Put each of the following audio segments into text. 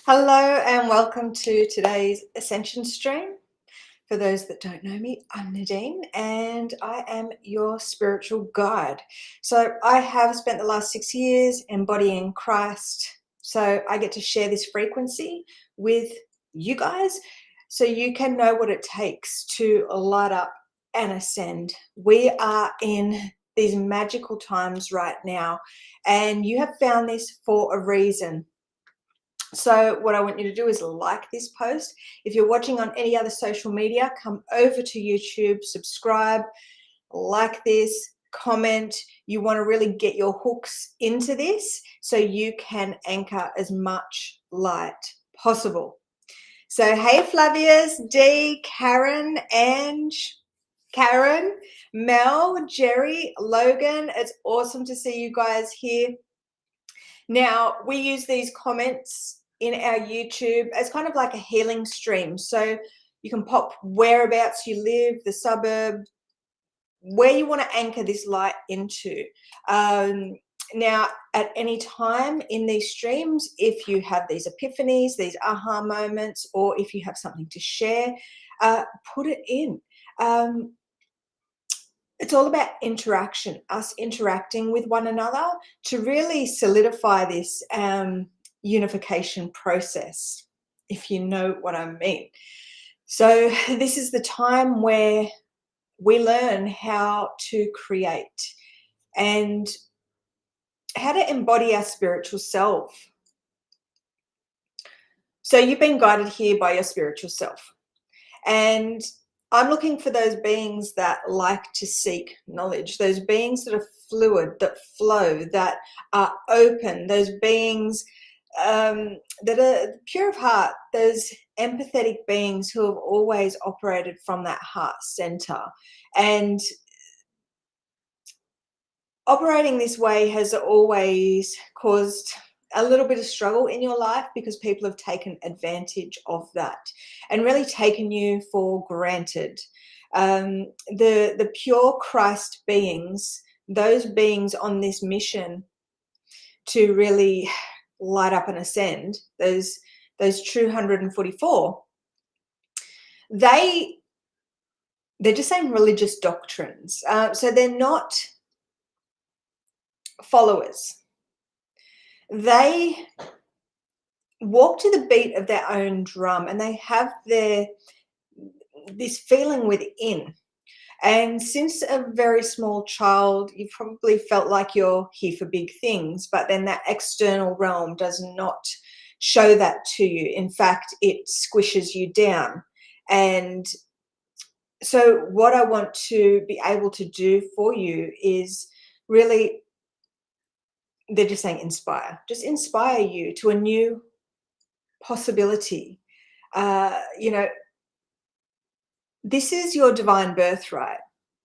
Hello and welcome to today's Ascension stream. For those that don't know me, I'm Nadine and I am your spiritual guide. So I have spent the last 6 years embodying Christ. So I get to share this frequency with you guys so you can know what it takes to light up and ascend. We are in these magical times right now and you have found this for a reason. So what I want you to do is like this post. If you're watching on any other social media, come over to YouTube, subscribe, like this, comment. You want to really get your hooks into this so you can anchor as much light possible. So hey Flavius, Dee, Karen, Ange, Karen, Mel, Jerry, Logan. It's awesome to see you guys here. Now, we use these comments in our YouTube as kind of like a healing stream. So you can pop whereabouts you live, the suburb, where you want to anchor this light into. Now, at any time in these streams, if you have these epiphanies, these aha moments, or if you have something to share, put it in. It's all about interaction, us interacting with one another to really solidify this unification process, if you know what I mean. So this is the time where we learn how to create and how to embody our spiritual self. So you've been guided here by your spiritual self. And I'm looking for those beings that like to seek knowledge, those beings that are fluid, that flow, that are open, those beings that are pure of heart, those empathetic beings who have always operated from that heart center. And operating this way has always caused a little bit of struggle in your life because people have taken advantage of that and really taken you for granted. The pure Christ beings, those beings on this mission to really light up and ascend, those true 144, they're just saying religious doctrines. So they're not followers. They walk to the beat of their own drum and they have this feeling within. And since a very small child, you've probably felt like you're here for big things, but then that external realm does not show that to you. In fact, it squishes you down. And so what I want to be able to do for you is really, they're just saying inspire, just inspire you to a new possibility. This is your divine birthright.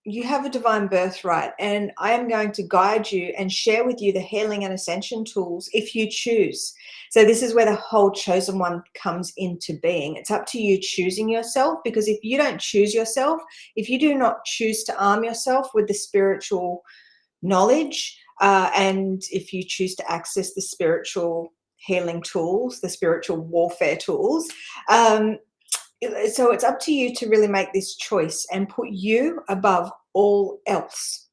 You have a divine birthright, and I am going to guide you and share with you the healing and ascension tools if you choose. So this is where the whole chosen one comes into being. It's up to you choosing yourself, because if you don't choose yourself, if you do not choose to arm yourself with the spiritual knowledge, and if you choose to access the spiritual healing tools, the spiritual warfare tools, so it's up to you to really make this choice and put you above all else,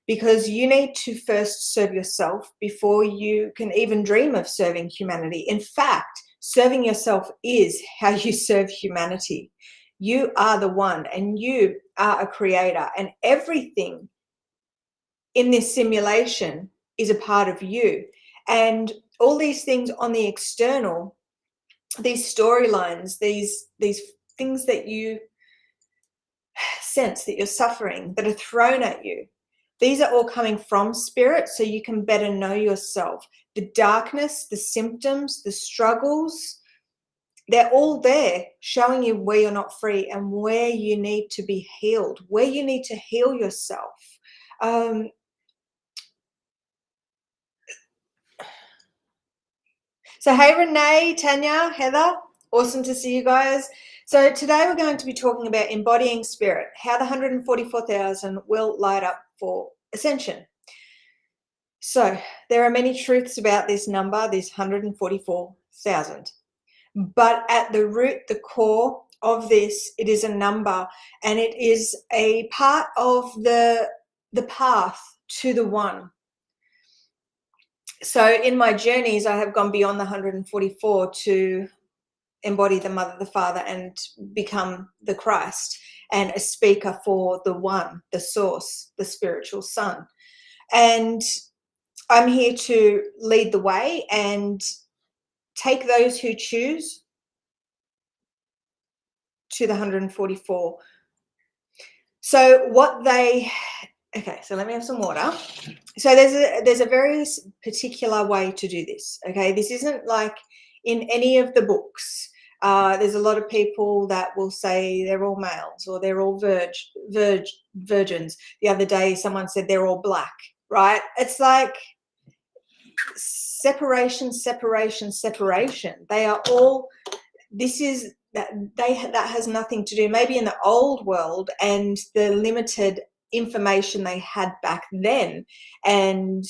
because you need to first serve yourself before you can even dream of serving humanity. In fact, serving yourself is how you serve humanity. You are the one, and you are a creator, and everything in this simulation is a part of you. And all these things on the external, these storylines, these things that you sense that you're suffering, that are thrown at you, these are all coming from spirit, so you can better know yourself. The darkness, the symptoms, the struggles, they're all there showing you where you're not free and where you need to be healed, where you need to heal yourself. So hey Renee, Tanya, Heather, awesome to see you guys. So today we're going to be talking about embodying spirit, how the 144,000 will light up for ascension. So there are many truths about this number, this 144,000. But at the root, the core of this, it is a number, and it is a part of the path to the one. So in my journeys, I have gone beyond the 144 to embody the Mother, the Father, and become the Christ, and a speaker for the one, the source, the spiritual sun. And I'm here to lead the way and take those who choose to the 144. So what they, okay, so let me have some water. So there's a very particular way to do this. Okay, this isn't like in any of the books. There's a lot of people that will say they're all males or they're all virgins. The other day, someone said they're all black, right? It's like separation, separation, separation. They are all, this is, that has nothing to do, maybe in the old world and the limited information they had back then, and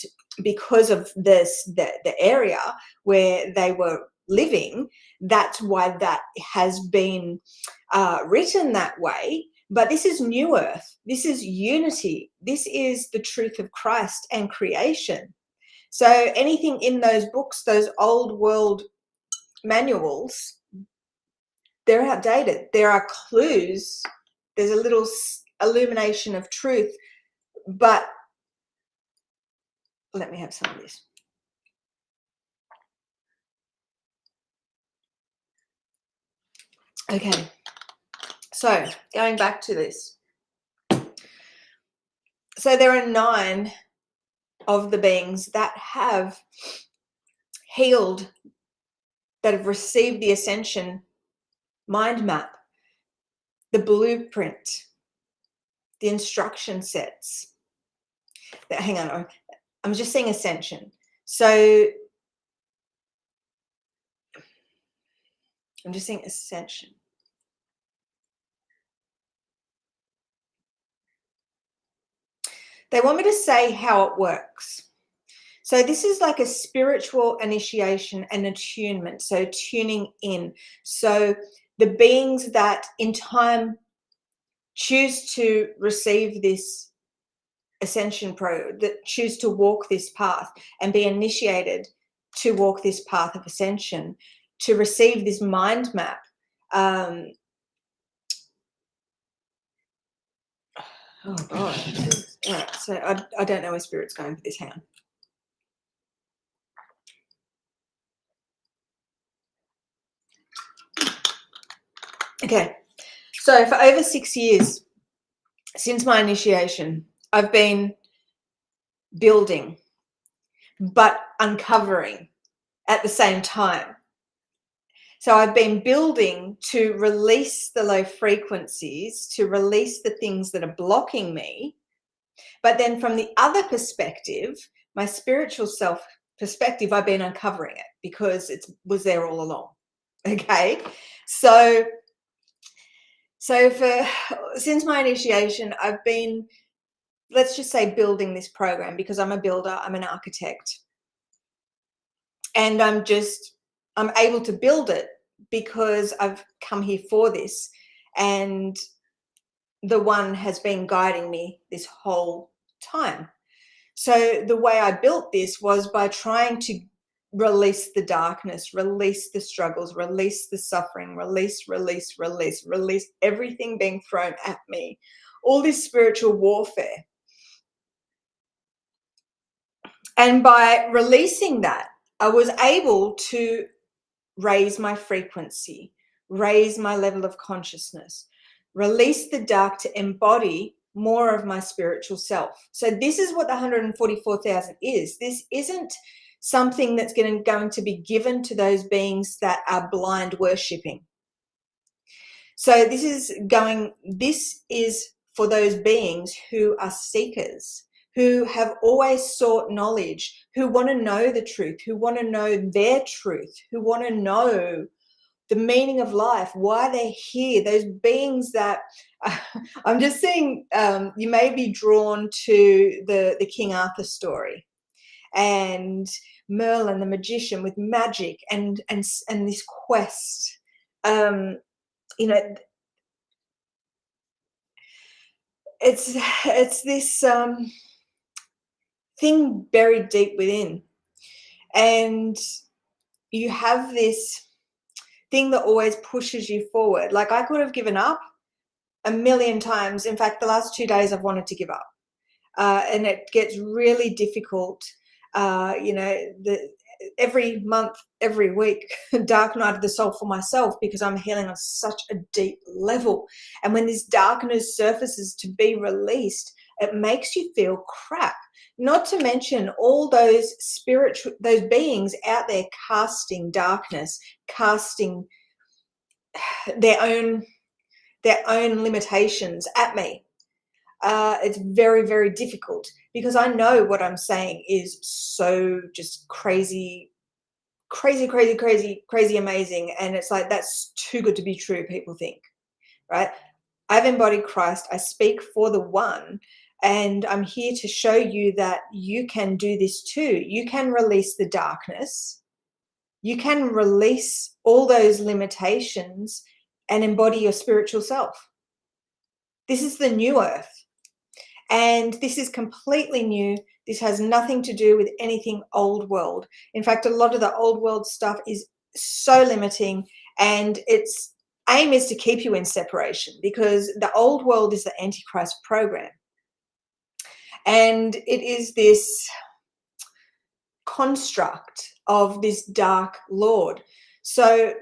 because of this, the area where they were living, that's why that has been written that way. But this is new earth, this is unity, this is the truth of Christ and creation. So anything in those books, those old world manuals, they're outdated. There are clues, there's a little illumination of truth, but let me have some of this. Okay, so going back to this. So there are 9 of the beings that have healed, that have received the Ascension mind map, the blueprint, the instruction sets. Hang on, I'm just saying Ascension. So I'm just saying Ascension. They want me to say how it works. So this is like a spiritual initiation and attunement. So tuning in. So the beings that in time choose to receive this Ascension that choose to walk this path and be initiated to walk this path of Ascension, to receive this mind map. Oh God. All right, so I don't know where Spirit's going for this. Hang on. Okay, so for over 6 years since my initiation, I've been building but uncovering at the same time. So I've been building to release the low frequencies, to release the things that are blocking me. But then from the other perspective, my spiritual self perspective, I've been uncovering it because it was there all along. Okay, so since my initiation, I've been, let's just say, building this program, because I'm a builder, I'm an architect, and I'm able to build it because I've come here for this, and the one has been guiding me this whole time. So the way I built this was by trying to release the darkness, release the struggles, release the suffering, release everything being thrown at me, all this spiritual warfare. And by releasing that, I was able to raise my frequency, raise my level of consciousness, release the dark to embody more of my spiritual self. So this is what the 144,000 is. This isn't something that's going to be given to those beings that are blind worshipping. So this is for those beings who are seekers, who have always sought knowledge, who want to know the truth, who want to know their truth, who want to know the meaning of life, why they're here. Those beings that I'm just seeing, you may be drawn to the King Arthur story. and Merlin the magician with magic and this quest. You know, it's this thing buried deep within, and you have this thing that always pushes you forward. Like, I could have given up a million times. In fact, the last 2 days I've wanted to give up, and it gets really difficult. You know, every month, every week, dark night of the soul for myself, because I'm healing on such a deep level. And when this darkness surfaces to be released, it makes you feel crap. Not to mention all those those beings out there casting darkness, casting their own limitations at me. It's very, very difficult, because I know what I'm saying is so just crazy amazing. And it's like, that's too good to be true, people think, right? I've embodied Christ. I speak for the one, and I'm here to show you that you can do this too. You can release the darkness. You can release all those limitations and embody your spiritual self. This is the new earth. And this is completely new. This has nothing to do with anything old world. In fact, a lot of the old world stuff is so limiting, and its aim is to keep you in separation, because the old world is the Antichrist program. And it is this construct of this dark Lord. So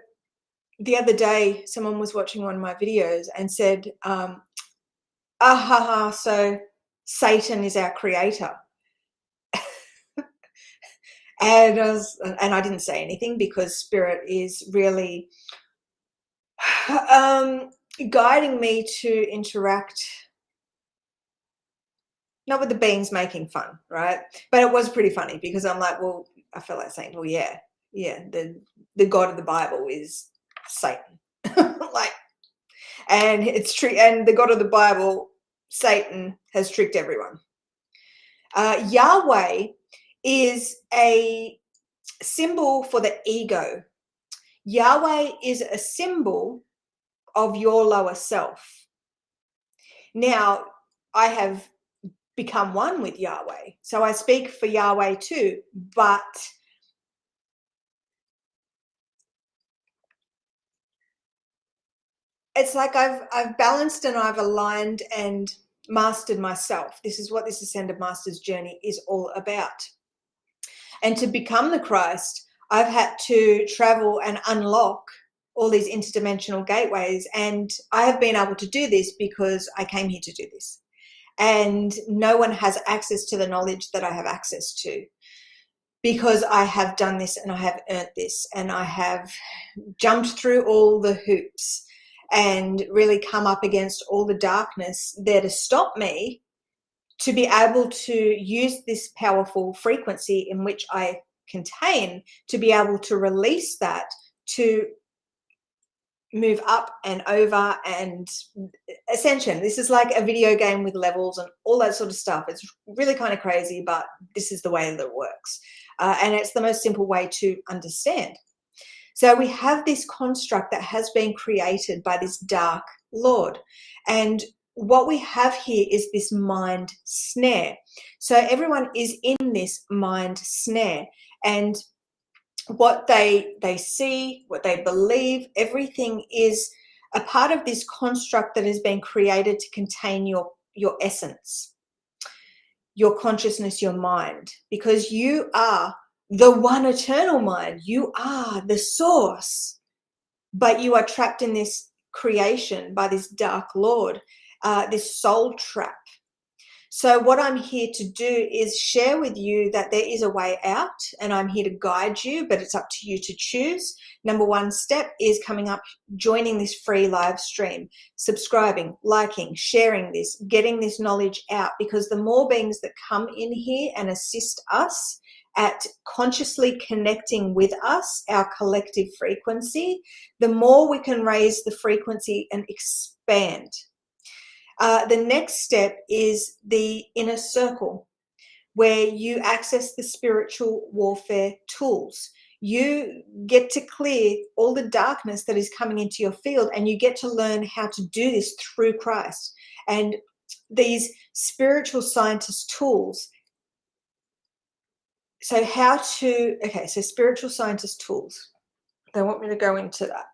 the other day, someone was watching one of my videos and said, so Satan is our creator. And I didn't say anything, because Spirit is really guiding me to interact, not with the beings making fun, right? But it was pretty funny, because I'm like, well, I felt like saying, well, yeah, the God of the Bible is Satan. Like, and it's true. And the God of the Bible, Satan, has tricked everyone. Yahweh is a symbol for the ego. Yahweh is a symbol of your lower self. Now, I have become one with Yahweh, so I speak for Yahweh too, but it's like I've balanced and I've aligned and mastered myself. This is what this Ascended Master's journey is all about. And to become the Christ, I've had to travel and unlock all these interdimensional gateways. And I have been able to do this because I came here to do this. And no one has access to the knowledge that I have access to, because I have done this and I have earned this, and I have jumped through all the hoops and really come up against all the darkness there to stop me, to be able to use this powerful frequency in which I contain, to be able to release that, to move up and over. And Ascension, this is like a video game with levels and all that sort of stuff. It's really kind of crazy, but this is the way that it works. And it's the most simple way to understand. So we have this construct that has been created by this dark Lord. And what we have here is this mind snare. So everyone is in this mind snare, and what they see, what they believe, everything is a part of this construct that has been created to contain your essence, your consciousness, your mind, because you are the one eternal mind. You are the source, but you are trapped in this creation by this dark Lord, this soul trap. So what I'm here to do is share with you that there is a way out, and I'm here to guide you, but it's up to you to choose. Number one step is coming up, joining this free live stream, subscribing, liking, sharing this, getting this knowledge out, because the more beings that come in here and assist us at consciously connecting with us, our collective frequency, the more we can raise the frequency and expand. The next step is the inner circle. where you access the spiritual warfare tools. You get to clear all the darkness that is coming into your field, and you get to learn how to do this through Christ. And these spiritual scientist tools. So so spiritual scientist tools. They want me to go into that.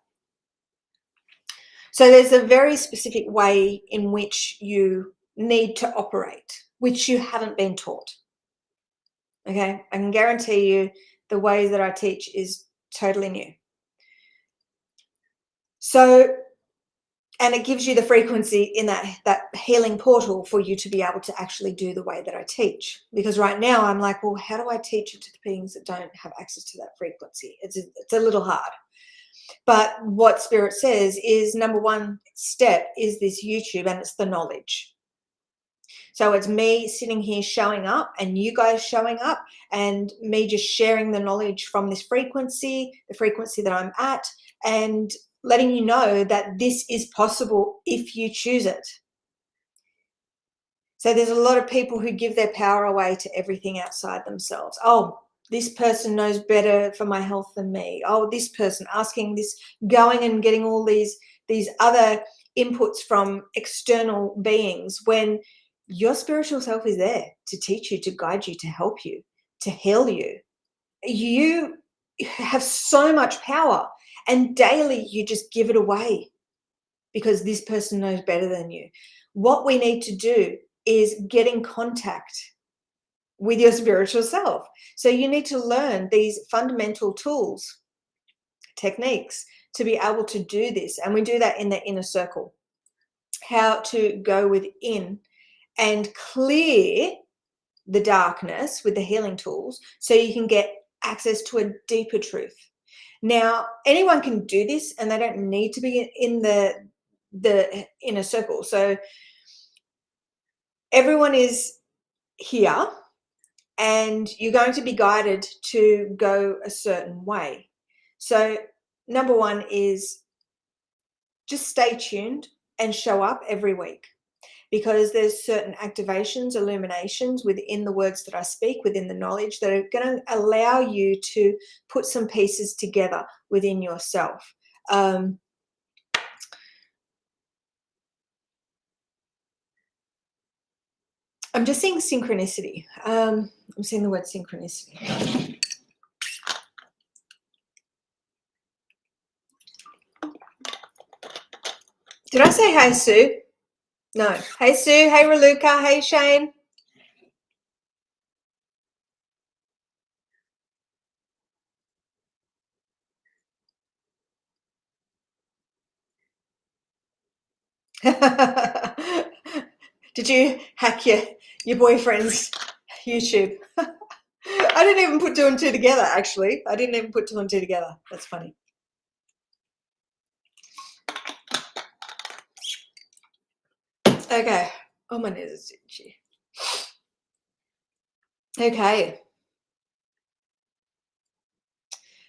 So there's a very specific way in which you need to operate, which you haven't been taught. Okay, I can guarantee you the way that I teach is totally new. So, and it gives you the frequency in that healing portal for you to be able to actually do the way that I teach. Because right now I'm like, well, how do I teach it to the beings that don't have access to that frequency? It's a little hard. But what Spirit says is number one step is this YouTube, and it's the knowledge. So it's me sitting here showing up, and you guys showing up, and me just sharing the knowledge from this frequency, the frequency that I'm at, and letting you know that this is possible if you choose it. So there's a lot of people who give their power away to everything outside themselves. Oh, this person knows better for my health than me. Oh, this person asking this, going and getting all these other inputs from external beings, when your spiritual self is there to teach you, to guide you, to help you, to heal you. You have so much power, and daily you just give it away because this person knows better than you. What we need to do is get in contact with your spiritual self. So you need to learn these fundamental tools, techniques to be able to do this. And we do that in the inner circle. How to go within and clear the darkness with the healing tools so you can get access to a deeper truth. Now, anyone can do this, and they don't need to be in the inner circle. So everyone is here, and you're going to be guided to go a certain way. So number one is just stay tuned and show up every week, because there's certain activations, illuminations within the words that I speak, within the knowledge, that are going to allow you to put some pieces together within yourself. I'm just seeing synchronicity. I'm seeing the word synchronicity. Did I say hey, Sue? No. Hey, Sue. Hey, Raluca. Hey, Shane. Did you hack your boyfriend's YouTube? I didn't even put two and two together, actually. I didn't even put two and two together. That's funny. Okay. Oh, my nose is itchy. Okay.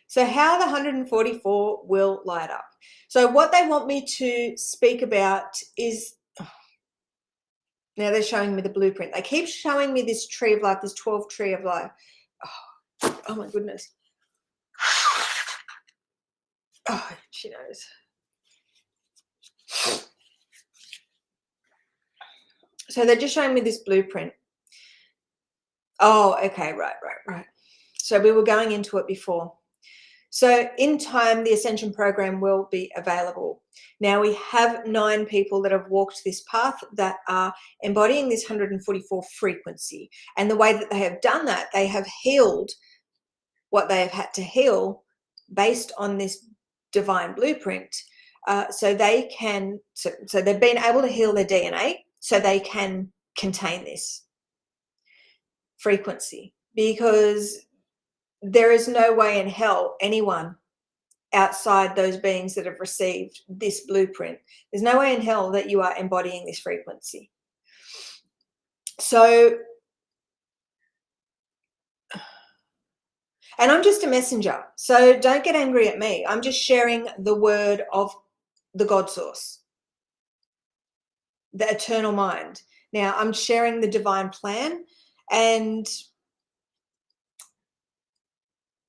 So how the 144 will light up. So what they want me to speak about is, now they're showing me the blueprint. They keep showing me this tree of life, this 12 tree of life. Oh my goodness. Oh, she knows. So they're just showing me this blueprint. Oh, okay, right. So we were going into it before. So in time, the Ascension program will be available. Now we have 9 people that have walked this path that are embodying this 144 frequency. And the way that they have done that, they have healed what they have had to heal based on this divine blueprint. So they've been able to heal their DNA so they can contain this frequency, because there is no way in hell anyone outside those beings that have received this blueprint, there's no way in hell that you are embodying this frequency. So, and I'm just a messenger, so don't get angry at me. I'm just sharing the word of the God source, the eternal mind. Now I'm sharing the divine plan, And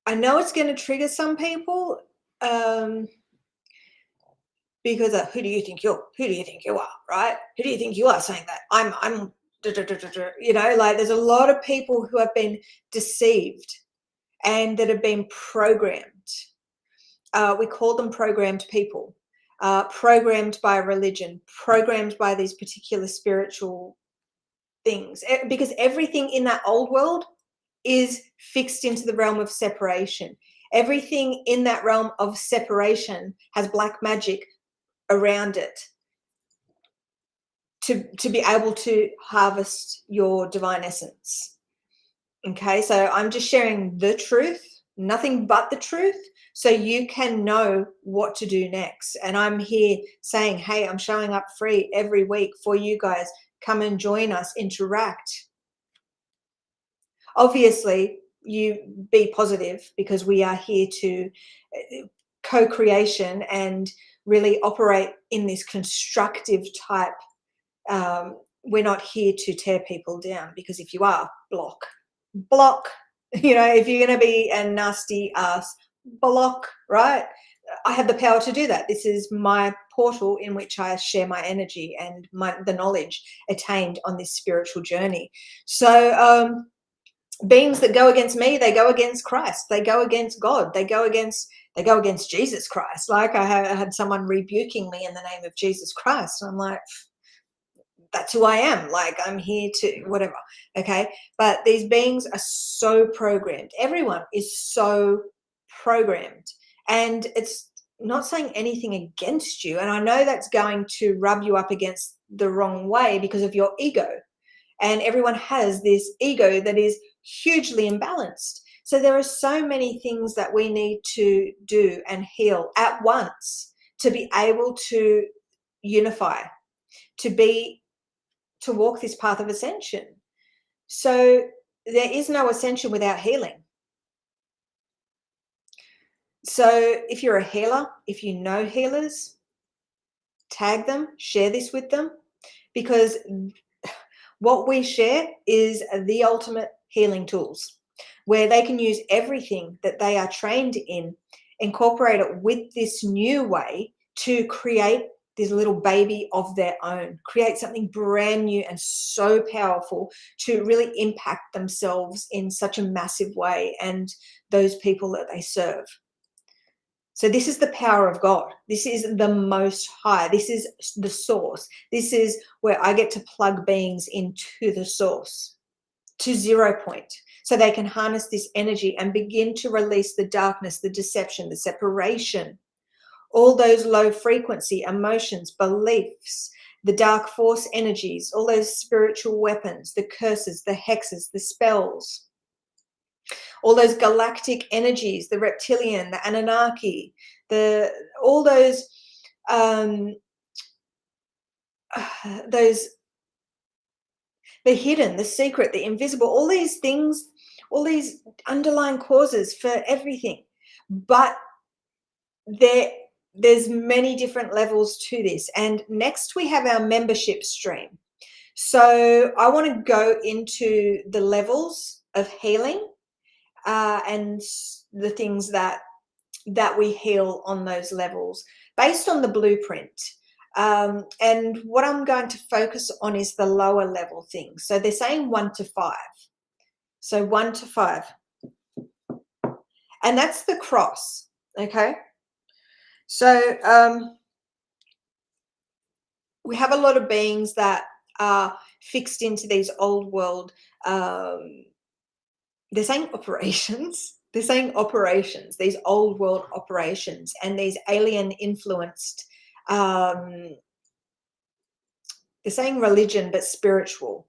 I know it's going to trigger some people, because who do you think you are, right? Who do you think you are saying that? I'm you know, like there's a lot of people who have been deceived and that have been programmed. We call them programmed people, programmed by religion, programmed by these particular spiritual things, because everything in that old world is fixed into the realm of separation. Everything in that realm of separation has black magic around it to be able to harvest your divine essence. Okay, so I'm just sharing the truth, nothing but the truth, so you can know what to do next. And I'm here saying, hey, I'm showing up free every week for you guys. Come and join us, interact. Obviously, you be positive, because we are here to co-creation and really operate in this constructive type. We're not here to tear people down, because if you are, block. You know, if you're going to be a nasty ass, block, right? I have the power to do that. This is my portal in which I share my energy and the knowledge attained on this spiritual journey. So beings that go against me, they go against Christ, they go against God, they go against Jesus Christ. Like I had someone rebuking me in the name of Jesus Christ. And I'm like, that's who I am. Like, I'm here to whatever. Okay. But these beings are so programmed. Everyone is so programmed. And it's not saying anything against you. And I know that's going to rub you up against the wrong way because of your ego. And everyone has this ego that is hugely imbalanced. So there are so many things that we need to do and heal at once to be able to unify, to walk this path of ascension. So there is no ascension without healing. So if you're a healer, if you know healers, tag them, share this with them, because what we share is the ultimate healing tools, where they can use everything that they are trained in, incorporate it with this new way to create this little baby of their own, create something brand new and so powerful to really impact themselves in such a massive way and those people that they serve. So this is the power of God. This is the most high. This is the source. This is where I get to plug beings into the source, to 0 point, so they can harness this energy and begin to release the darkness, the deception, the separation, all those low frequency emotions, beliefs, the dark force energies, all those spiritual weapons, the curses, the hexes, the spells, all those galactic energies, the reptilian, the Anunnaki, all those the hidden, the secret, the invisible, all these things, all these underlying causes for everything. But there's many different levels to this. And next we have our membership stream. So I want to go into the levels of healing and the things that we heal on those levels based on the blueprint. And what I'm going to focus on is the lower level things. So they're saying 1 to 5. So 1 to 5. And that's the cross. Okay. So we have a lot of beings that are fixed into these old world, they're saying operations. They're saying operations, these old world operations, and these alien influenced, they're saying religion, but spiritual.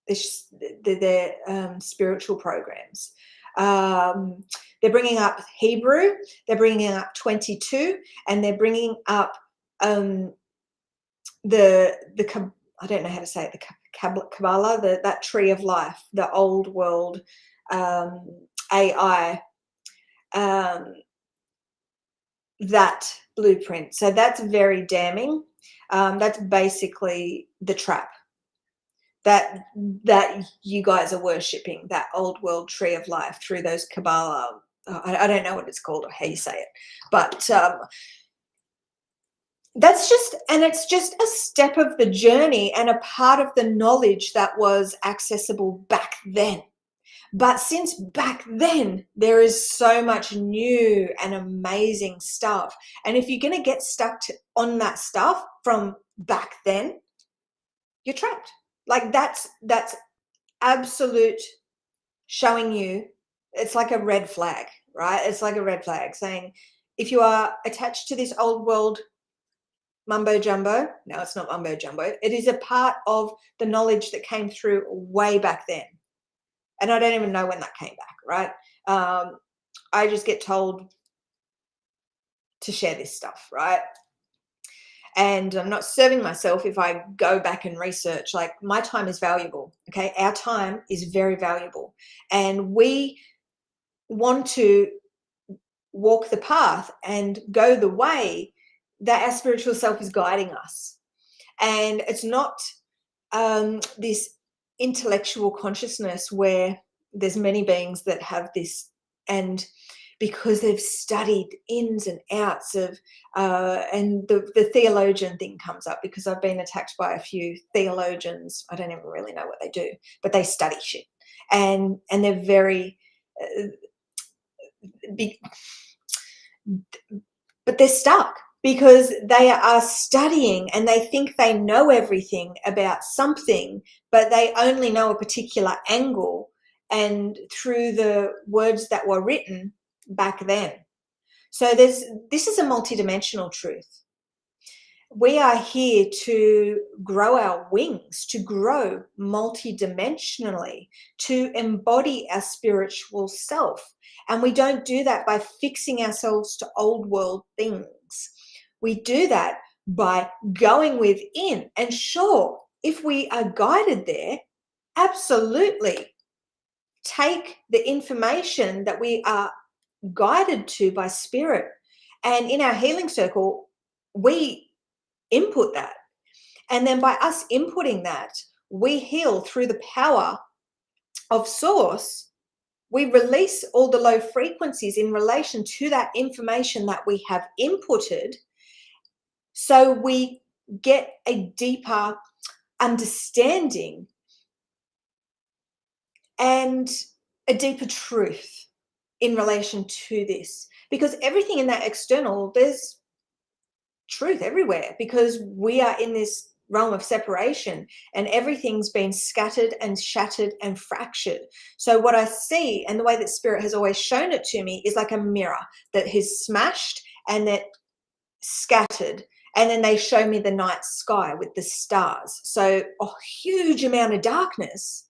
They're spiritual programs. They're bringing up Hebrew, they're bringing up 22, and they're bringing up the I don't know how to say it, the Kabbalah, that tree of life, the old world AI, that blueprint. So that's very damning. That's basically the trap. that you guys are worshipping, that old world tree of life through those Kabbalah. I don't know what it's called or how you say it, but it's just a step of the journey and a part of the knowledge that was accessible back then. But since back then, there is so much new and amazing stuff. And if you're going to get stuck on that stuff from back then, you're trapped. Like that's absolute showing you. It's like a red flag, right? It's like a red flag saying, if you are attached to this old world mumbo jumbo, no, it's not mumbo jumbo. It is a part of the knowledge that came through way back then. And I don't even know when that came back, right? I just get told to share this stuff, right? And I'm not serving myself if I go back and research. Like, my time is valuable, okay? Our time is very valuable. And we want to walk the path and go the way that our spiritual self is guiding us. And it's not this intellectual consciousness where there's many beings that have this, and because they've studied ins and outs of and the theologian thing comes up, because I've been attacked by a few theologians. I don't even really know what they do, but they study shit, and they're very but they're stuck because they are studying and they think they know everything about something, but they only know a particular angle and through the words that were written back then. So this is a multidimensional truth. We are here to grow our wings, to grow multidimensionally, to embody our spiritual self. And we don't do that by fixing ourselves to old world things. We do that by going within. And sure, if we are guided there, absolutely take the information that we are guided to by spirit. And in our healing circle, we input that. And then by us inputting that, we heal through the power of source. We release all the low frequencies in relation to that information that we have inputted. So we get a deeper understanding and a deeper truth in relation to this. Because everything in that external, there's truth everywhere, because we are in this realm of separation and everything's been scattered and shattered and fractured. So what I see, and the way that spirit has always shown it to me, is like a mirror that is smashed and that scattered, and then they show me the night sky with the stars. So a huge amount of darkness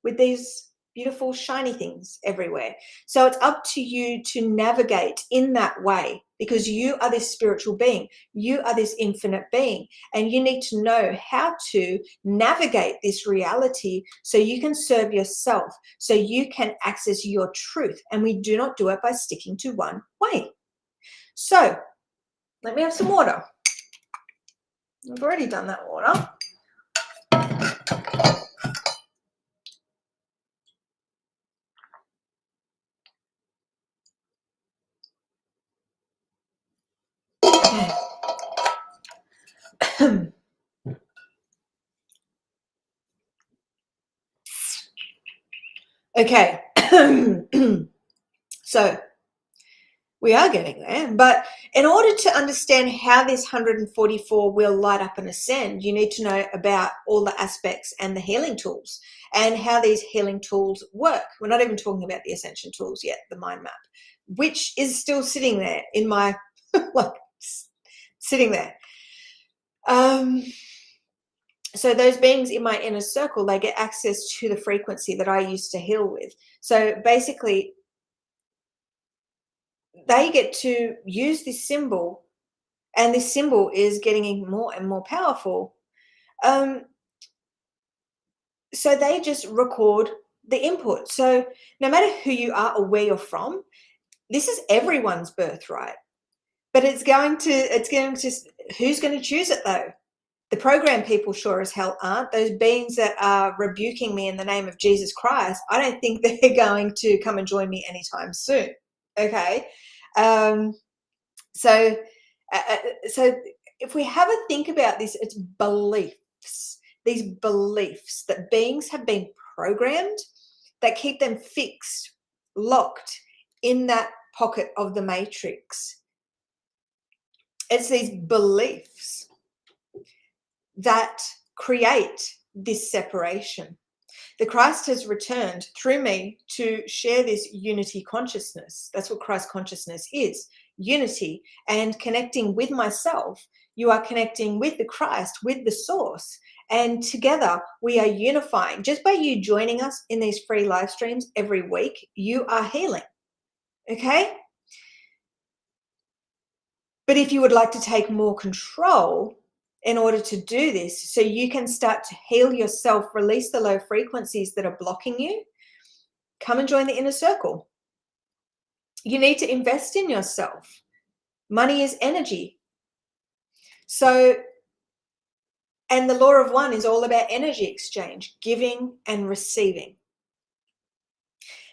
with these beautiful shiny things everywhere. So it's up to you to navigate in that way, because you are this spiritual being, you are this infinite being, and you need to know how to navigate this reality so you can serve yourself, so you can access your truth. And we do not do it by sticking to one way. So let me have some water. I've already done that water. Okay. So we are getting there, but in order to understand how this 144 will light up and ascend, you need to know about all the aspects and the healing tools and how these healing tools work. We're not even talking about the Ascension tools yet, the mind map, which is still sitting there in my, like, sitting there. So those beings in my inner circle, they get access to the frequency that I used to heal with. So basically, they get to use this symbol, and this symbol is getting more and more powerful. So they just record the input. So no matter who you are or where you're from, this is everyone's birthright. But it's going to, who's going to choose it though? The program people sure as hell aren't. Those beings that are rebuking me in the name of Jesus Christ, I don't think they're going to come and join me anytime soon. Okay. So if we have a think about this, it's beliefs, these beliefs that beings have been programmed that keep them fixed, locked in that pocket of the matrix. It's these beliefs that create this separation. The Christ has returned through me to share this unity consciousness. That's what Christ consciousness is, unity, and connecting with myself. You are connecting with the Christ, with the source, and together we are unifying. Just by you joining us in these free live streams every week, you are healing. Okay? But if you would like to take more control in order to do this, so you can start to heal yourself, release the low frequencies that are blocking you, come and join the inner circle. You need to invest in yourself. Money is energy. So, and the law of one is all about energy exchange, giving and receiving.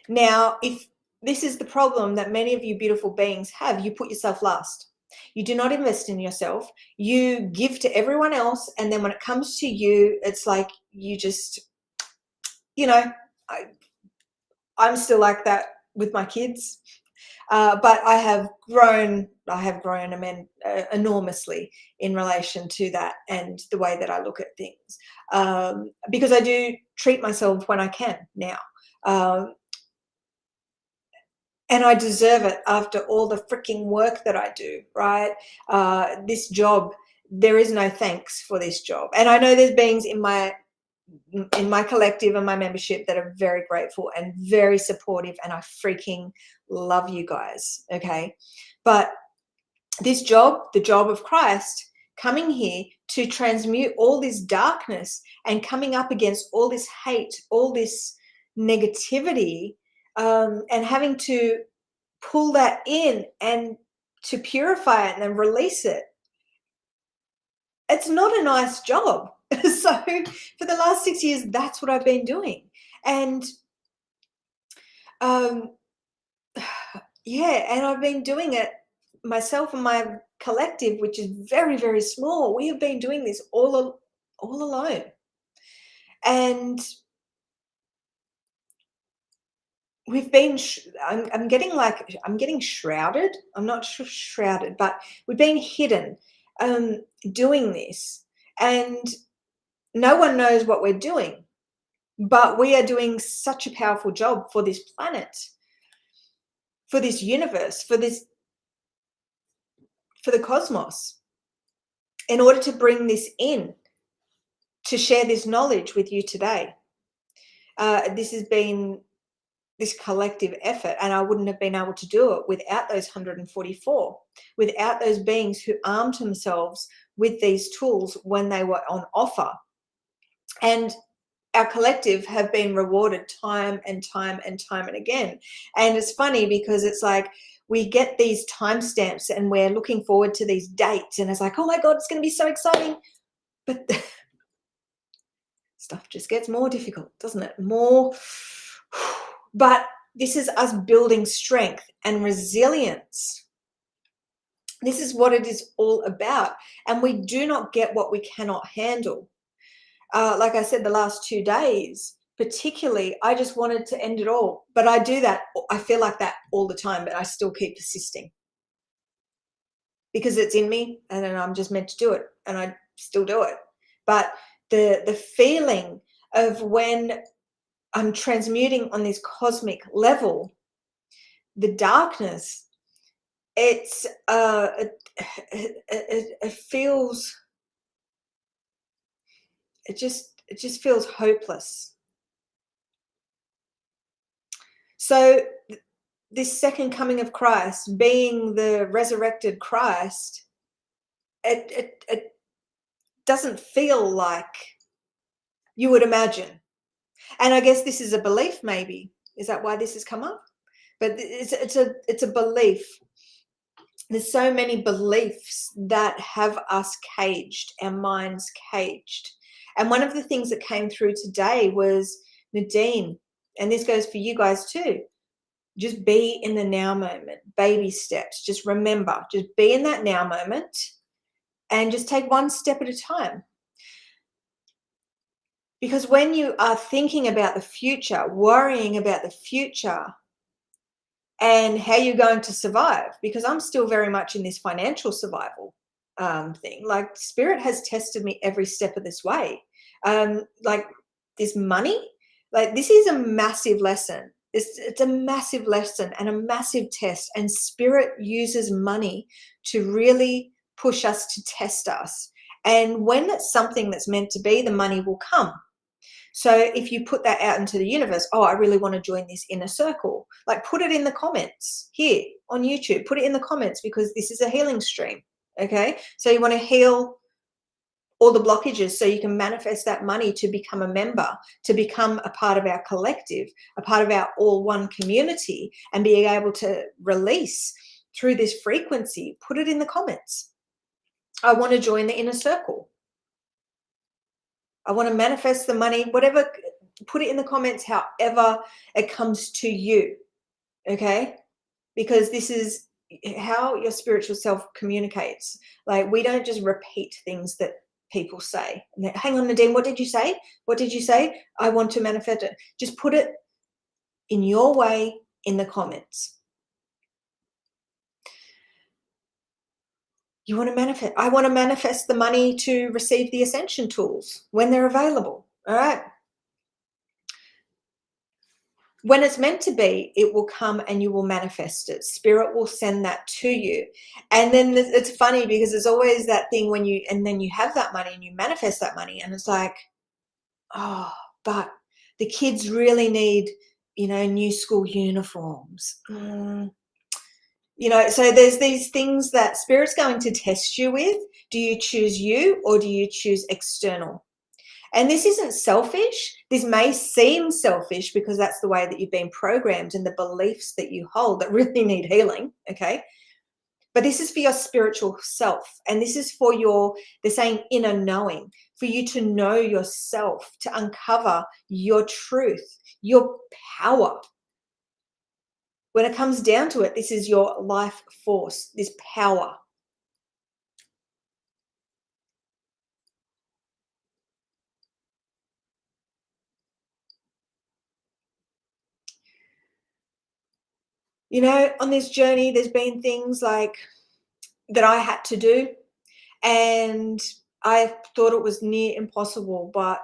Now, if this is the problem that many of you beautiful beings have, you put yourself last. You do not invest in yourself. You give to everyone else. And then when it comes to you, it's like you just, you know, I'm still like that with my kids. But I have grown enormously in relation to that and the way that I look at things. Because I do treat myself when I can now. And I deserve it after all the freaking work that I do, right? This job, there is no thanks for this job. And I know there's beings in my collective and my membership that are very grateful and very supportive, and I freaking love you guys, okay? But this job, the job of Christ, coming here to transmute all this darkness and coming up against all this hate, all this negativity, and having to pull that in and to purify it and then release it. It's not a nice job. So for the last 6 years, that's what I've been doing. And yeah, and I've been doing it myself and my collective, which is very, very small. We have been doing this all alone. And we've been, I'm getting shrouded. I'm not sure shrouded, but we've been hidden doing this. And no one knows what we're doing. But we are doing such a powerful job for this planet, for this universe, for the cosmos, in order to bring this in, to share this knowledge with you today. This has been this collective effort, and I wouldn't have been able to do it without those 144, without those beings who armed themselves with these tools when they were on offer. And our collective have been rewarded time and time and time and again. And it's funny because it's like we get these timestamps and we're looking forward to these dates, and it's like, oh my God, it's going to be so exciting. But stuff just gets more difficult, doesn't it? But this is us building strength and resilience. This is what it is all about. And we do not get what we cannot handle. Like I said, the last 2 days, particularly, I just wanted to end it all. But I do that. I feel like that all the time, but I still keep persisting because it's in me and then I'm just meant to do it, and I still do it. But the feeling of when I'm transmuting on this cosmic level, the darkness, it feels, it just feels hopeless. So this second coming of Christ, being the resurrected Christ, it doesn't feel like you would imagine. And I guess this is a belief, maybe. Is that why this has come up? But it's a belief There's so many beliefs that have us caged, our minds caged. And one of the things that came through today was, Nadine, and this goes for you guys too, just be in the now moment, baby steps. Just remember, just be in that now moment and just take one step at a time. Because when you are thinking about the future, worrying about the future and how you're going to survive, because I'm still very much in this financial survival thing. Like, spirit has tested me every step of this way. Like this money, like this is a massive lesson. It's a massive lesson and a massive test. And spirit uses money to really push us, to test us. And when it's something that's meant to be, the money will come. So if you put that out into the universe, oh, I really want to join this inner circle, like put it in the comments here on YouTube, put it in the comments, because this is a healing stream. Okay. So you want to heal all the blockages so you can manifest that money to become a member, to become a part of our collective, a part of our all one community, and being able to release through this frequency. Put it in the comments. I want to join the inner circle. I want to manifest the money, whatever, put it in the comments, however it comes to you. Okay. Because this is how your spiritual self communicates. Like, we don't just repeat things that people say. Hang on, Nadine, what did you say? What did you say? I want to manifest it. Just put it in your way in the comments. You want to manifest. I want to manifest the money to receive the Ascension tools when they're available. All right. When it's meant to be, it will come and you will manifest it. Spirit will send that to you. And then it's funny because there's always that thing when you, and then you have that money and you manifest that money, and it's like, oh, but the kids really need, new school uniforms. So there's these things that spirit's going to test you with. Do you choose you, or do you choose external? And this isn't selfish. This may seem selfish because that's the way that you've been programmed and the beliefs that you hold that really need healing, okay? But this is for your spiritual self, and this is for they're saying inner knowing, for you to know yourself, to uncover your truth, your power. When it comes down to it, this is your life force, this power. On this journey, there's been things like that I had to do, and I thought it was near impossible, but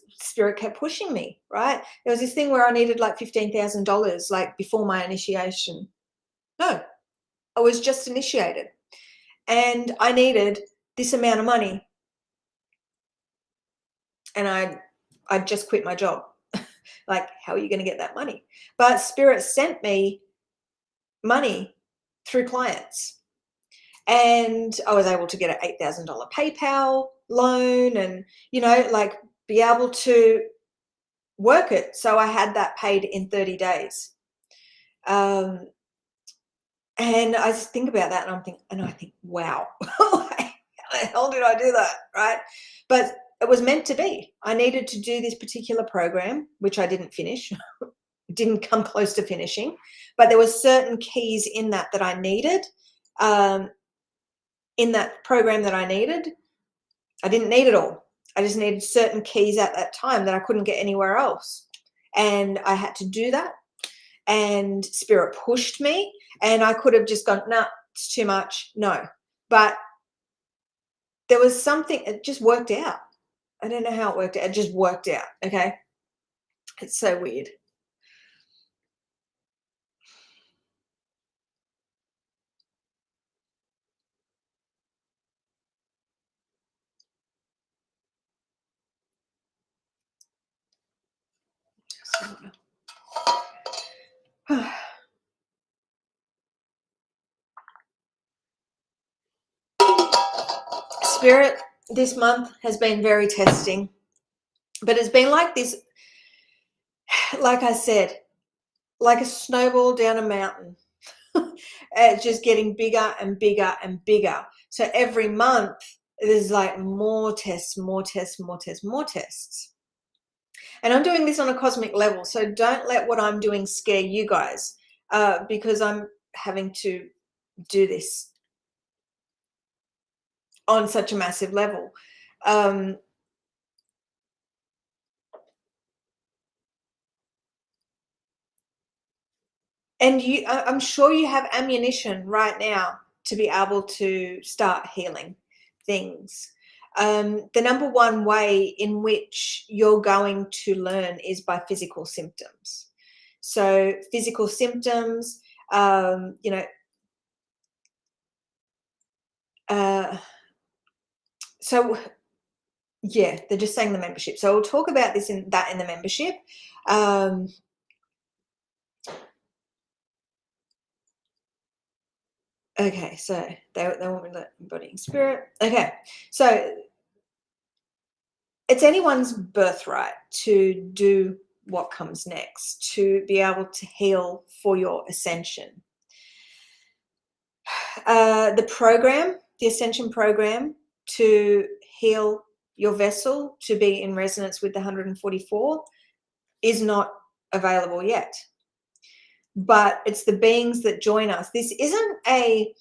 spirit kept pushing me, right? There was this thing where I needed like $15,000, like before my initiation. No, I was just initiated and I needed this amount of money, and I just quit my job. Like, how are you going to get that money? But spirit sent me money through clients, and I was able to get an $8,000 PayPal loan, and be able to work it. So I had that paid in 30 days. And I just think about that, and I think, wow, how the hell did I do that, right? But it was meant to be. I needed to do this particular program, which I didn't finish. Didn't come close to finishing, but there were certain keys in that I needed, in that program that I needed. I didn't need it all. I just needed certain keys at that time that I couldn't get anywhere else. And I had to do that. And spirit pushed me, and I could have just gone, nah, it's too much. No. But there was something, it just worked out. I don't know how it worked out. It just worked out. Okay. It's so weird. Spirit this month has been very testing, but it's been like this, like I said, like a snowball down a mountain. It's just getting bigger and bigger and bigger. So every month there's like more tests, more tests, more tests, more tests. And I'm doing this on a cosmic level. So don't let what I'm doing scare you guys, because I'm having to do this on such a massive level. And I'm sure you have ammunition right now to be able to start healing things. The number one way in which you're going to learn is by physical symptoms. So physical symptoms, you know, so yeah, they're just saying the membership. So we'll talk about this in the membership. Okay, so they want me to let embodying spirit. Okay, so it's anyone's birthright to do what comes next, to be able to heal for your ascension. The program, the Ascension program, to heal your vessel, to be in resonance with the 144, is not available yet. But it's the beings that join us. This isn't a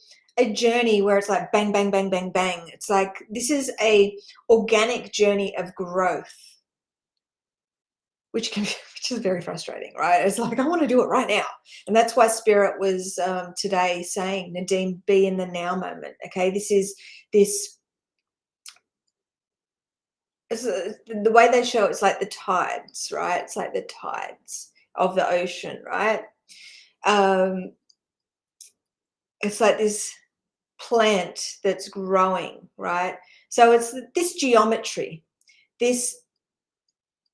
journey where it's like bang, bang, bang, bang, bang. It's like this is a organic journey of growth, which is very frustrating, right? It's like I want to do it right now, and that's why Spirit was today saying, Nadine, be in the now moment. Okay, this is this. The way they show it's like the tides, right? It's like the tides of the ocean, right? It's like this plant that's growing, right? So it's this geometry, this.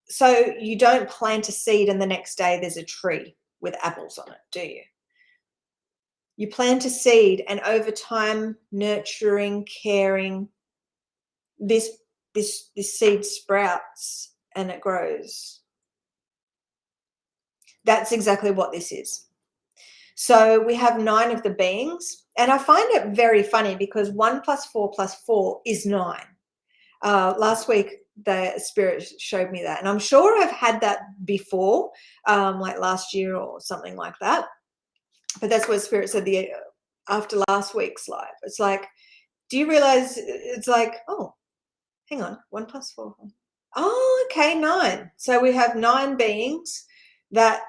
So you don't plant a seed and the next day there's a tree with apples on it, do you? You plant a seed, and over time, nurturing, caring, this seed sprouts and it grows. That's exactly what this is. So we have 9 of the beings, and I find it very funny because 1 + 4 + 4 is 9. Last week, the Spirit showed me that, and I'm sure I've had that before, like last year or something like that. But that's what Spirit said after last week's live. It's like, do you realize it's like, oh, hang on, 1 + 4. Oh, okay, 9. So we have 9 beings that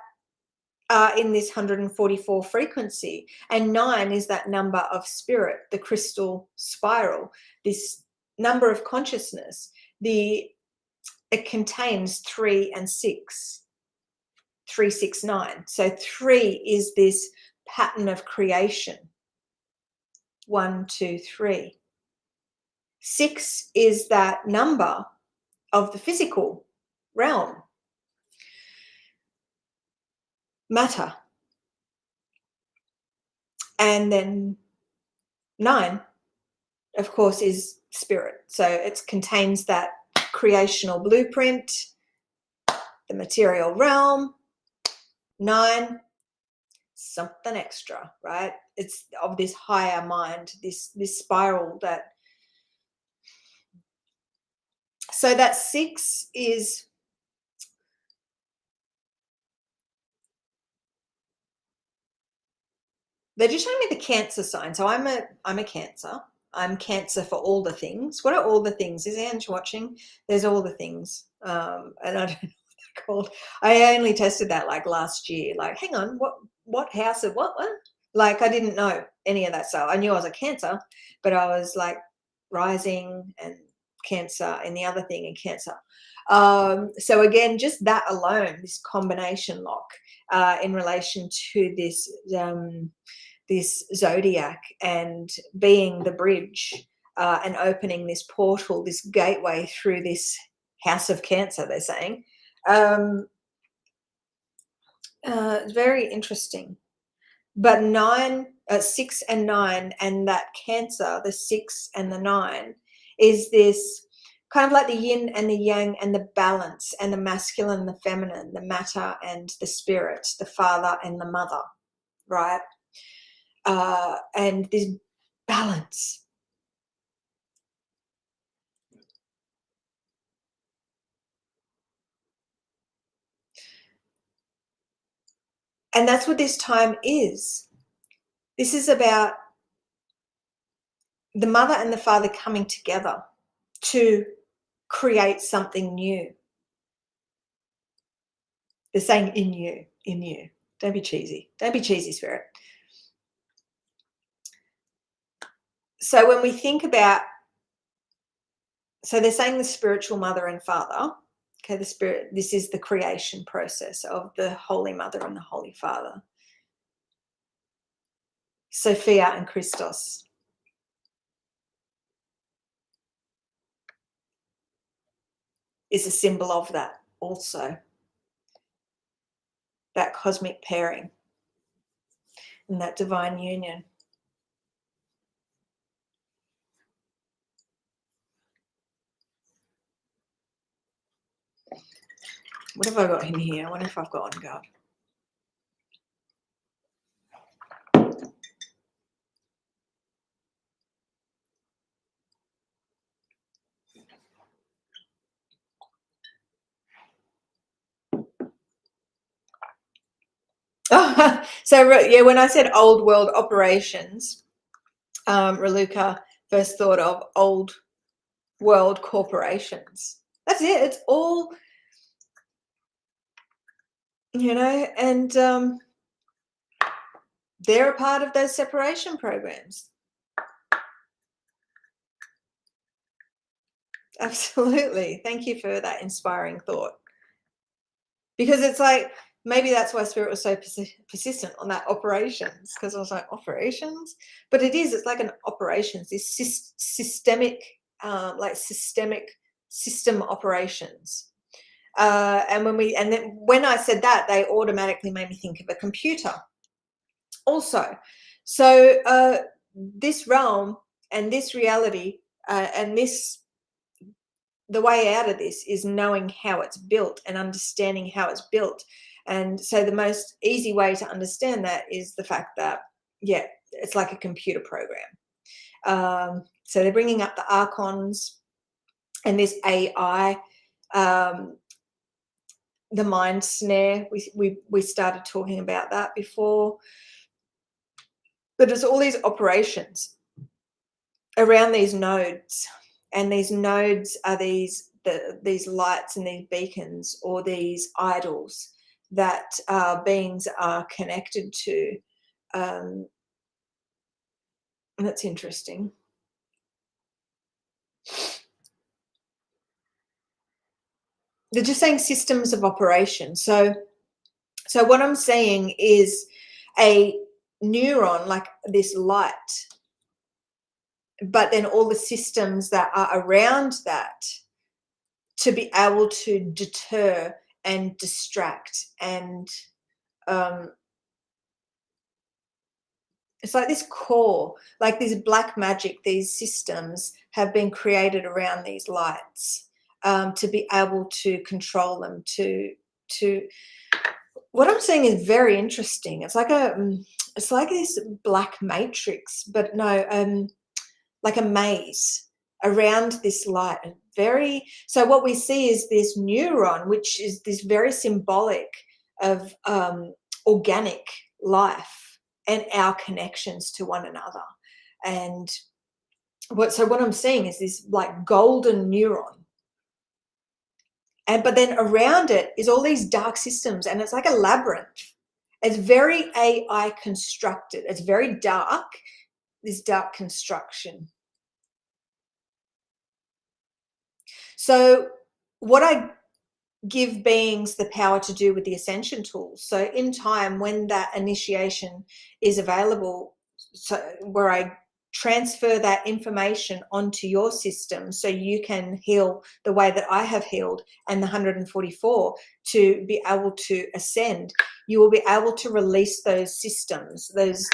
are in this 144 frequency, and 9 is that number of spirit, the crystal spiral, this number of consciousness. It contains 3 and 6, 3, 6, 9. So 3 is this pattern of creation. 1, 2, 3. 6 is that number of the physical realm, matter. And then 9, of course, is spirit. So it contains that creational blueprint, the material realm. 9, something extra, right? It's of this higher mind, this spiral that. So that 6 is. They're just showing me the Cancer sign. So I'm a Cancer. I'm Cancer for all the things. What are all the things? Is Ange watching? There's all the things. And I don't know what they're called. I only tested that like last year. Like, hang on, what house of what? Like, I didn't know any of that stuff. I knew I was a Cancer, but I was like rising and Cancer and the other thing in Cancer. So again, just that alone, this combination lock in relation to this this zodiac and being the bridge and opening this portal, this gateway through this house of Cancer, they're saying. It's very interesting. But 6 and 9, and that Cancer, the 6 and the 9, is this kind of like the yin and the yang and the balance and the masculine, the feminine, the matter and the spirit, the father and the mother, right? and this balance. And that's what this time is. This is about the mother and the father coming together to create something new. They're saying in you, in you. Don't be cheesy. Don't be cheesy, spirit. So when we think about, so they're saying the spiritual mother and father, okay, the spirit, this is the creation process of the Holy Mother and the Holy Father. Sophia and Christos. Is a symbol of that also. That cosmic pairing and that divine union. What have I got in here? I wonder if I've got on guard. Oh, so yeah, when I said old world operations, Raluca first thought of old world corporations. That's it. It's all, you know, and they're a part of those separation programs. Absolutely. Thank you for that inspiring thought. Because it's like, maybe that's why Spirit was so persistent on that operations, because I was like, operations? But it is, it's like an operations, this systemic, like systemic system operations. And then when I said that, they automatically made me think of a computer also. So this realm and this reality and this, the way out of this is knowing how it's built and understanding how it's built. And so the most easy way to understand that is the fact that, yeah, it's like a computer program. So they're bringing up the archons and this AI, the mind snare. We started talking about that before. But there's all these operations around these nodes, and these nodes are these lights and these beacons, or these idols that beings are connected to. And that's interesting. They're just saying systems of operation. So what I'm saying is a neuron, like this light, but then all the systems that are around that to be able to deter and distract. And it's like this core, like this black magic, these systems have been created around these lights to be able to control them, to what I'm saying is very interesting. It's like this black matrix, but no, like a maze around this light. And so what we see is this neuron, which is this very symbolic of organic life and our connections to one another. And what I'm seeing is this like golden neuron. But then around it is all these dark systems, and it's like a labyrinth. It's very AI constructed. It's very dark, this dark construction. So what I give beings the power to do with the Ascension tools. So in time, when that initiation is available, so where I transfer that information onto your system so you can heal the way that I have healed, and the 144 to be able to ascend, you will be able to release those systems, those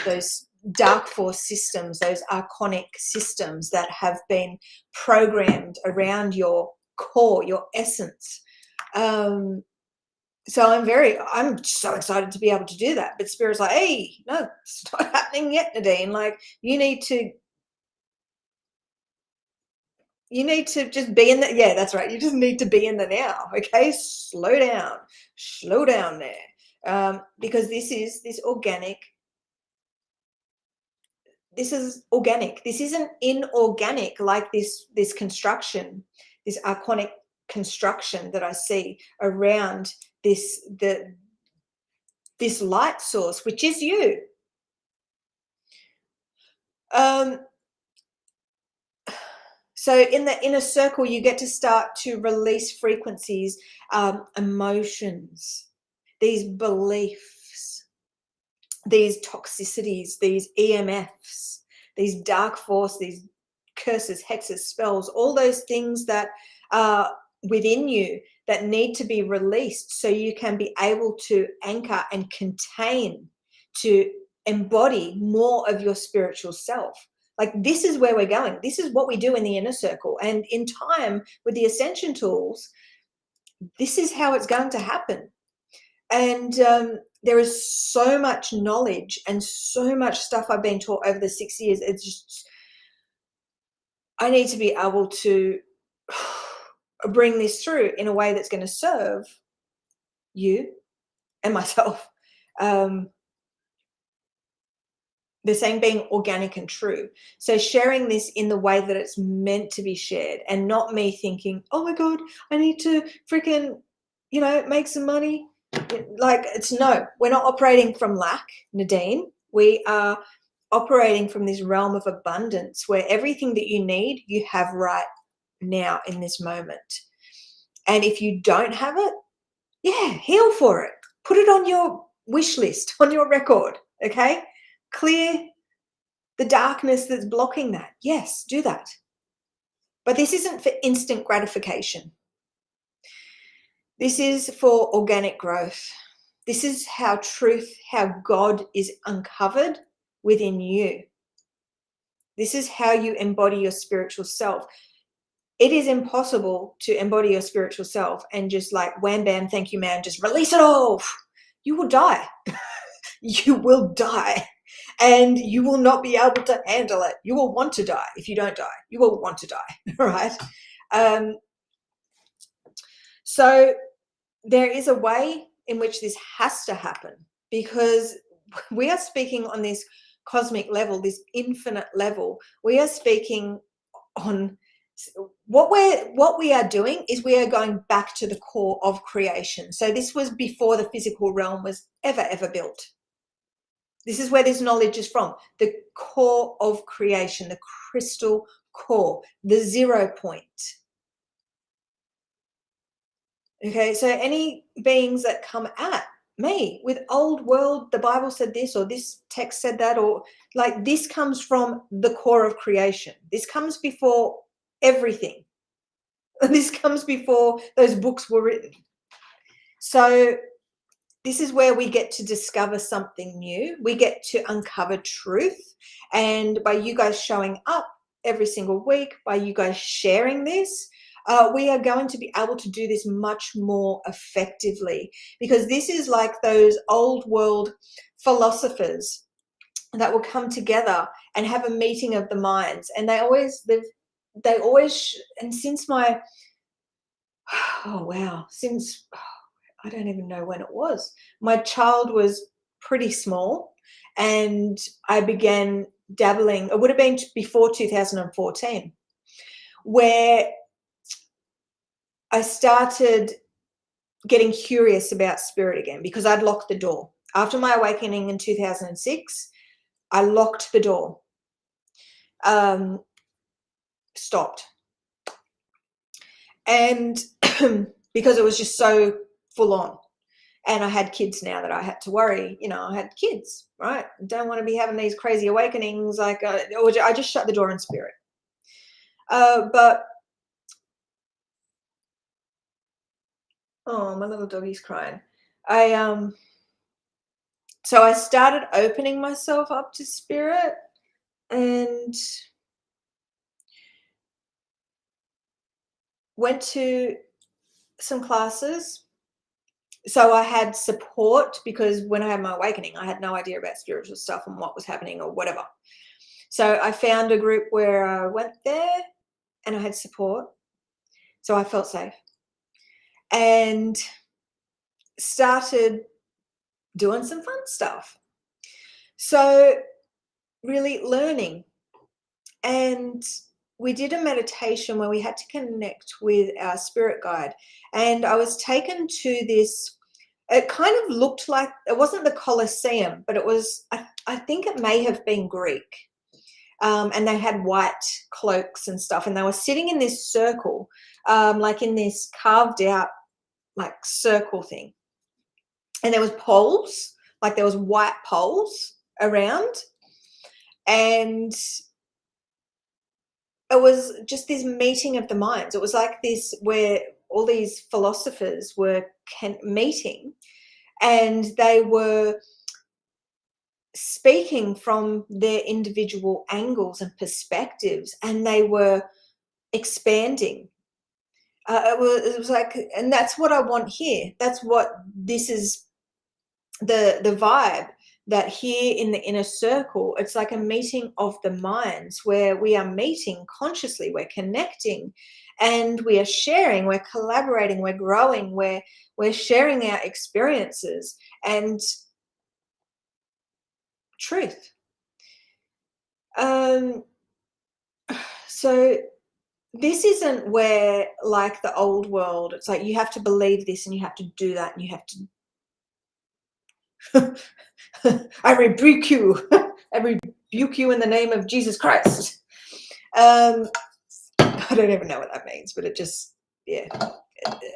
dark force systems, those archonic systems that have been programmed around your core, your essence. So I'm so excited to be able to do that. But Spirit's like, hey, no, it's not happening yet, Nadine. Like, you need to just be in the, yeah, that's right. You just need to be in the now. Okay. Slow down there. Because this is organic. This isn't inorganic like this construction, this archonic construction that I see around this light source, which is you. Um, so in the inner circle, you get to start to release frequencies, emotions, these beliefs, these toxicities, these EMFs, these dark force, these curses, hexes, spells, all those things that are within you that need to be released so you can be able to anchor and contain, to embody more of your spiritual self. Like, this is where we're going. This is what we do in the inner circle. And in time, with the Ascension tools, this is how it's going to happen. And there is so much knowledge and so much stuff I've been taught over the 6 years. It's just, I need to be able to bring this through in a way that's going to serve you and myself. The same being organic and true. So sharing this in the way that it's meant to be shared, and not me thinking, oh my God, I need to freaking, make some money. Like, it's no, we're not operating from lack, Nadine. We are operating from this realm of abundance where everything that you need, you have right now in this moment. And if you don't have it, yeah, heal for it. Put it on your wish list, on your record, okay? Clear the darkness that's blocking that. Yes, do that. But this isn't for instant gratification. This is for organic growth. This is how truth, how God is uncovered within you. This is how you embody your spiritual self. It is impossible to embody your spiritual self and just like, wham, bam, thank you, man, just release it all. You will die. You will die. And you will not be able to handle it. You will want to die. If you don't die, you will want to die, right? So there is a way in which this has to happen, because we are speaking on this cosmic level, this infinite level. We are speaking on what we are doing is we are going back to the core of creation. So this was before the physical realm was ever built. This is where this knowledge is from, the core of creation, the crystal core, the 0 point. Okay, so any beings that come at me with old world, the Bible said this, or this text said that, or like, this comes from the core of creation. This comes before everything. This comes before those books were written. So this is where we get to discover something new. We get to uncover truth. And by you guys showing up every single week, by you guys sharing this, we are going to be able to do this much more effectively, because this is like those old world philosophers that will come together and have a meeting of the minds. And they always, and since my, oh wow, since, I don't even know when it was. My child was pretty small and I began dabbling. It would have been before 2014, where I started getting curious about spirit again, because I'd locked the door. After my awakening in 2006, I locked the door, stopped. And because it was just so full on. And I had kids now that I had to worry. I had kids, right? Don't want to be having these crazy awakenings. Like, I just shut the door in spirit. But, oh, my little doggy's crying. So I started opening myself up to spirit, and went to some classes, So I had support, because when I had my awakening, I had no idea about spiritual stuff and what was happening or whatever. So I found a group where I went there and I had support. So I felt safe and started doing some fun stuff. So really learning. And we did a meditation where we had to connect with our spirit guide. And I was taken to this, it kind of looked like, it wasn't the Colosseum, but it was, I think it may have been Greek. And they had white cloaks and stuff. And they were sitting in this circle, like in this carved out like circle thing. And there was poles, like there was white poles around. And it was just this meeting of the minds. It was like this, where all these philosophers were meeting, and they were speaking from their individual angles and perspectives, and they were expanding. It was like, and that's what I want here. That's what this is, the vibe, that here in the inner circle, it's like a meeting of the minds, where we are meeting consciously, we're connecting, and we are sharing, we're collaborating, we're growing, we're sharing our experiences and truth. So this isn't where, like the old world, it's like you have to believe this and you have to do that and you have to I rebuke you. I rebuke you in the name of Jesus Christ. I don't even know what that means, but it just, yeah,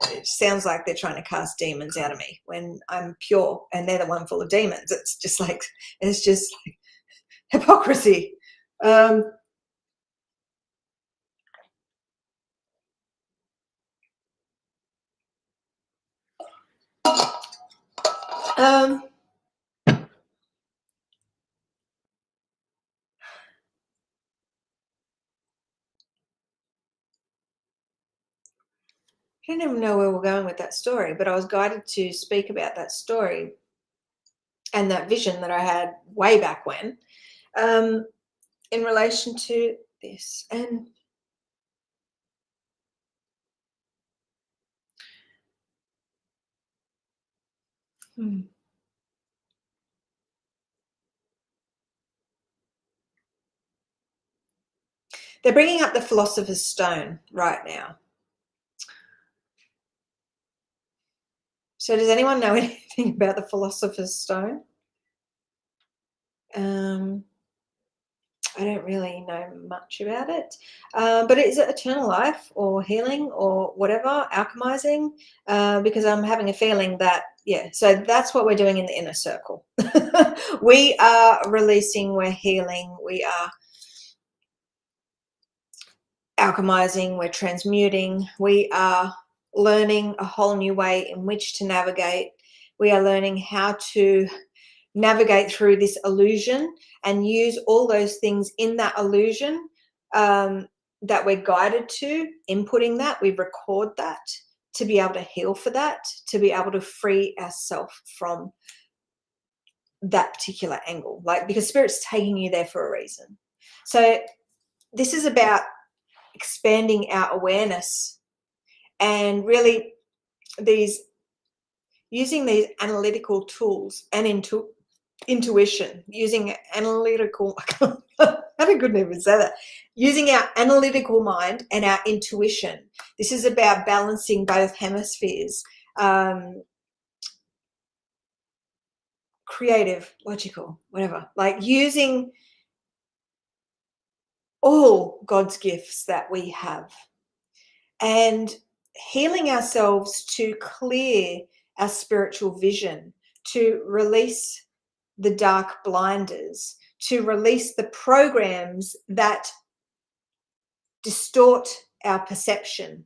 it sounds like they're trying to cast demons out of me when I'm pure and they're the one full of demons. It's just like hypocrisy. I don't even know where we're going with that story, but I was guided to speak about that story and that vision that I had way back when, in relation to this. And they're bringing up the Philosopher's Stone right now. So does anyone know anything about the Philosopher's Stone? I don't really know much about it, but is it eternal life or healing or whatever, alchemizing? Because I'm having a feeling that, yeah, so that's what we're doing in the inner circle. We are releasing, we're healing, we are alchemizing, we're transmuting, we are learning a whole new way in which to navigate. We are learning how to navigate through this illusion and use all those things in that illusion that we're guided to, inputting that, we record that to be able to heal for that, to be able to free ourselves from that particular angle, like, because spirit's taking you there for a reason. So this is about expanding our awareness and really using these analytical tools and intuition, using analytical, how did good even say that? Using our analytical mind and our intuition. This is about balancing both hemispheres, creative, logical, whatever, like using all God's gifts that we have and healing ourselves to clear our spiritual vision, to release the dark blinders, to release the programs that distort our perception.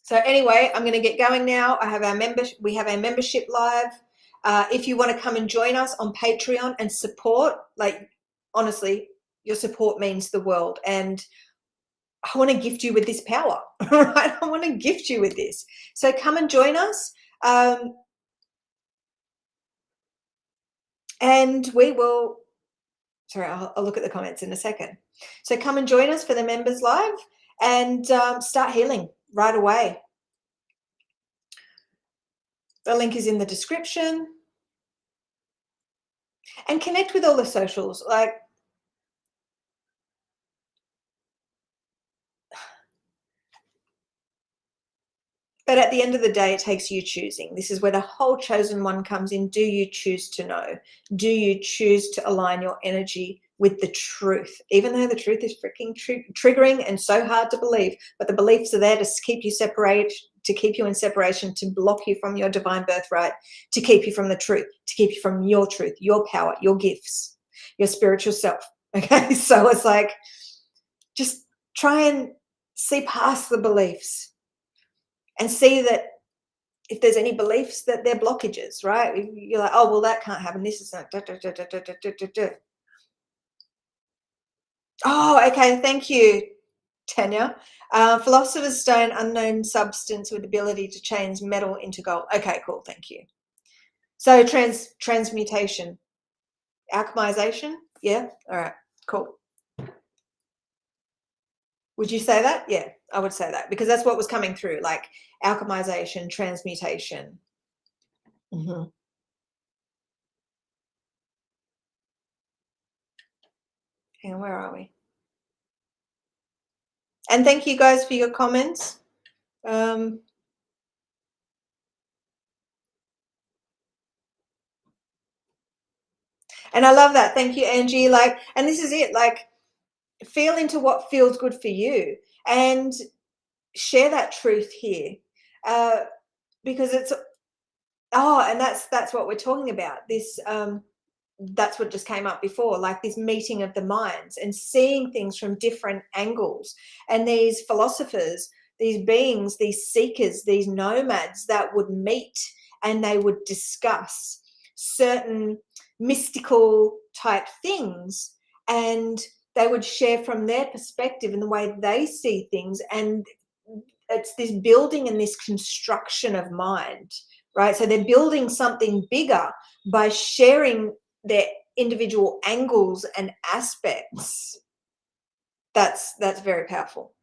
So anyway, I'm going to get going now. We have our membership live. If you want to come and join us on Patreon and support, like, honestly, your support means the world. And I want to gift you with this power, right? I want to gift you with this. So come and join us. And we will, sorry, I'll look at the comments in a second. So come and join us for the members live and start healing right away. The link is in the description. And connect with all the socials. Like, but at the end of the day, it takes you choosing. This is where the whole chosen one comes in. Do you choose to know? Do you choose to align your energy with the truth? Even though the truth is freaking triggering and so hard to believe, but the beliefs are there to keep you separate, to keep you in separation, to block you from your divine birthright, to keep you from the truth, to keep you from your truth, your power, your gifts, your spiritual self. Okay, so it's like, just try and see past the beliefs and see that if there's any beliefs that they're blockages, right? You're like, oh, well, that can't happen. This is not. Oh, okay. Thank you, Tanya. Philosopher's Stone, unknown substance with ability to change metal into gold. Okay, cool. Thank you. So transmutation, alchemization. Yeah. All right. Cool. Would you say that? Yeah, I would say that because that's what was coming through, like alchemization, transmutation. Mm-hmm. Hang on, where are we? And thank you guys for your comments. And I love that. Thank you, Angie. Like, and this is it. Like, feel into what feels good for you and share that truth here, because it's and that's what we're talking about. This that's what just came up before, like this meeting of the minds and seeing things from different angles. And these philosophers, these beings, these seekers, these nomads that would meet and they would discuss certain mystical type things, and they would share from their perspective and the way they see things. And it's this building and this construction of mind, right? So they're building something bigger by sharing their individual angles and aspects. That's very powerful.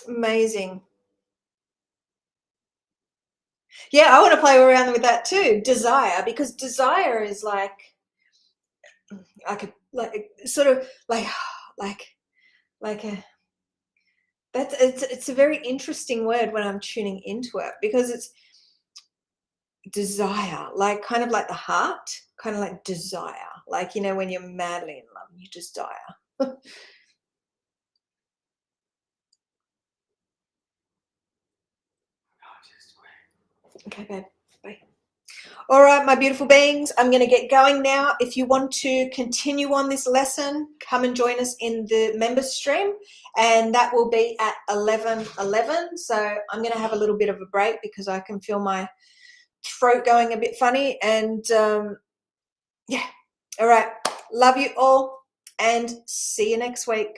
Amazing. Yeah, I want to play around with that too. Desire, because desire is like a sort of like a it's a very interesting word when I'm tuning into it, because it's desire, like kind of like the heart, kind of like desire, like, you know, when you're madly in love, you desire. Okay, babe. Bye. All right, my beautiful beings, I'm going to get going now. If you want to continue on this lesson, come and join us in the members stream, and that will be at 11:11. So I'm going to have a little bit of a break because I can feel my throat going a bit funny. And yeah, all right. Love you all and see you next week.